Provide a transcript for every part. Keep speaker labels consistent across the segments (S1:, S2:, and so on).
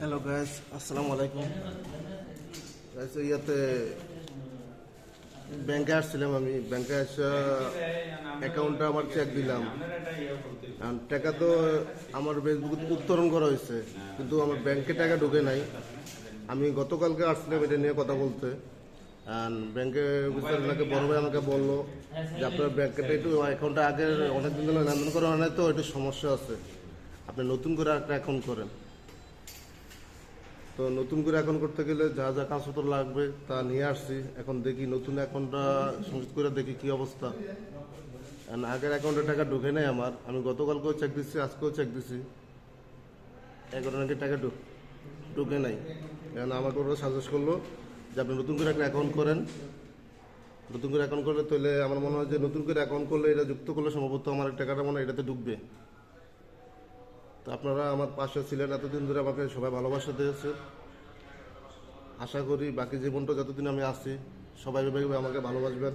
S1: Hello guys, আসসালামু আলাইকুম guys. ইয়াতে ব্যাংকে আসছিলাম, আমি ব্যাংকে আসা অ্যাকাউন্টটা আমার চেক দিলাম। টাকা তো আমার ফেসবুকে উত্তোলন করা হয়েছে, কিন্তু আমার ব্যাংকে টাকা ঢুকে নাই। আমি গতকালকে আসছিলাম এটা নিয়ে কথা বলতে। ব্যাংকে অফিসারকে বড় ভাই আমাকে বললো যে আপনার ব্যাংকেটা একটু অ্যাকাউন্টটা আগে অনেকদিন ধরে লেনদেন করা হয় না, তো একটু সমস্যা আছে, আপনি নতুন করে একটা অ্যাকাউন্ট করেন। তো নতুন করে অ্যাকাউন্ট করতে গেলে যা যা কাগজপত্র লাগবে তা নিয়ে আসছি। এখন দেখি নতুন অ্যাকাউন্টটা সংযুক্ত করে দেখি কি অবস্থা। আগের অ্যাকাউন্টে টাকা ঢুকে নাই আমার, আমি গতকালকেও চেক দিচ্ছি, আজকেও চেক দিচ্ছি, এখন নাকি টাকা ঢুকে নাই। কারণ আমাকে ওরা সাজেস্ট করলো যে আপনি নতুন করে একটা অ্যাকাউন্ট করেন। নতুন করে অ্যাকাউন্ট করলে তাহলে আমার মনে হয় যে নতুন করে অ্যাকাউন্ট করলে এটা যুক্ত করলে সম্ভবত আমার টাকাটা মনে হয় এটাতে ঢুকবে। তো আপনারা আমার পাশে ছিলেন এতদিন ধরে, আমাকে সবাই ভালোবাসা দিয়েছে। আশা করি বাকি জীবনটা যতদিন আমি আছি সবাই ভেবে আমাকে ভালোবাসবেন।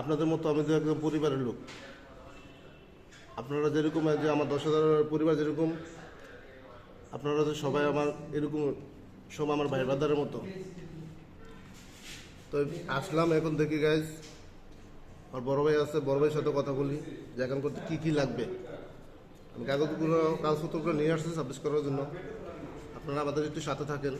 S1: আপনাদের মতো আমি তো একদম পরিবারের লোক। আপনারা যেরকম যে আমার 10,000 পরিবার যেরকম, আপনারা তো সবাই আমার এরকম, সব আমার ভাই ব্রাদারের মতো। তো আসলাম, এখন দেখি গাইজ আর বড় ভাই আছে, বড় ভাইয়ের সাথে কথা বলি যে এখন করতে কী কী লাগবে। আমি কাগজপত্রগুলো নিয়ে আসছি সাবমিট করার জন্য। আপনারা আমাদের একটু সাথে থাকেন।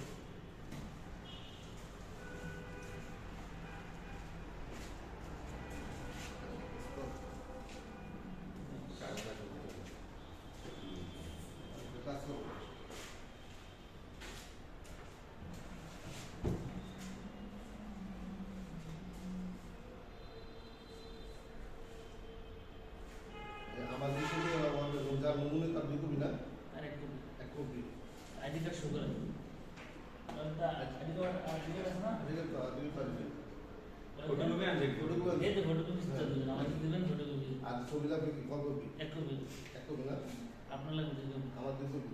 S1: আমার যার নমুনে তার 2 কপি না, এক কপি
S2: আইডি কার্ড শো করেন। আইডি কার্ড আছে না?
S1: ঠিক আছে, 2 পারবে।
S2: ফটো কপি আনছে। এই তো ফটো কপি দিবেন, আমাকে দিবেন ফটো কপি।
S1: আর ছবি লাগবে কি, কত কপি?
S2: এক কপি।
S1: এক কপি না,
S2: আপনার লাগবে দিবেন।
S1: আমার 2 কপি।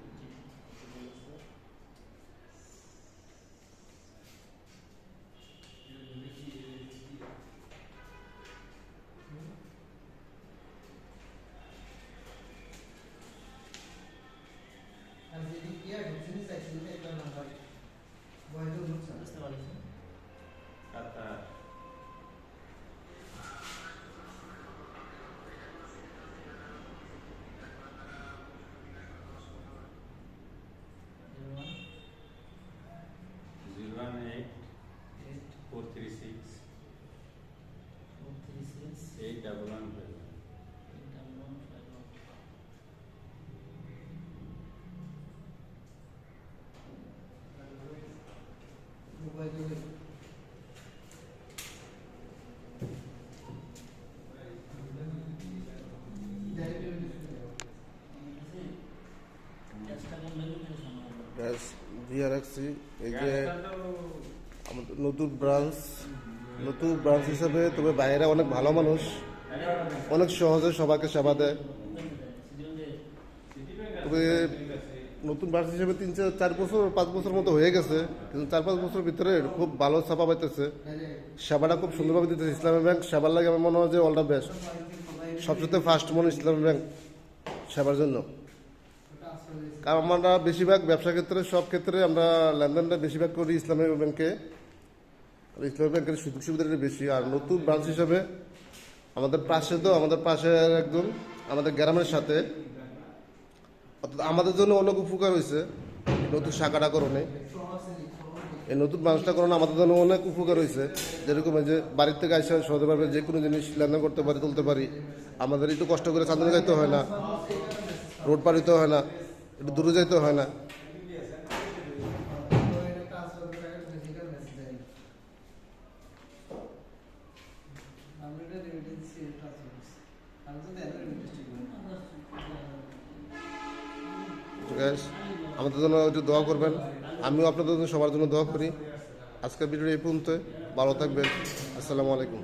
S2: বুঝতে পারছি।
S1: গ্যাস দিয়ে রাখছি। এই যে আমাদের নতুন ব্রাঞ্চ হিসাবে, তবে বাইরে অনেক ভালো মানুষ, অনেক সহজে সবাইকে সেবা দেয়। তবে নতুন ব্রাঞ্চ হিসেবে 3-4 বছর 5 বছর মতো হয়ে গেছে, কিন্তু 4-5 বছর ভিতরে খুব ভালো ছাপা পাইতেছে, সেবাটা খুব সুন্দরভাবে দিতেছে। ইসলামী ব্যাংক সেবার লাগে আমার মনে হয় যে অল দ্য বেস্ট, সবচেয়ে ফার্স্ট মনে ইসলামী ব্যাংক সেবার জন্য। কারণ আমরা বেশিরভাগ ব্যবসা ক্ষেত্রে, সব ক্ষেত্রে আমরা লেনদেনটা বেশিরভাগ করি ইসলামী ব্যাংকে। আর ইসলামী ব্যাংকের সুযোগ সুবিধাটা বেশি। আর নতুন ব্রাঞ্চ হিসাবে আমাদের পাশের একদম আমাদের গ্রামের সাথে, অর্থাৎ আমাদের জন্য অনেক উপকার হয়েছে নতুন শাখাটা করণে। এই নতুন ব্রাঞ্চটা করণে আমাদের জন্য অনেক উপকার হয়েছে। যেরকম এই যে বাড়ির থেকে আসে সহজভাবে যে কোনো জিনিস লেনদেন করতে পারি, তুলতে পারি। আমাদের একটু কষ্ট করে চাঁদনে যাইতে হয় না, রোড পার হইতে হয় না, একটু দূরে যাইতে হয় না। আমাদের জন্য একটু দোয়া করবেন, আমিও আপনাদের জন্য সবার জন্য দোয়া করি। আজকের ভিডিও এই পর্যন্ত, ভালো থাকবেন। আসসালামু আলাইকুম।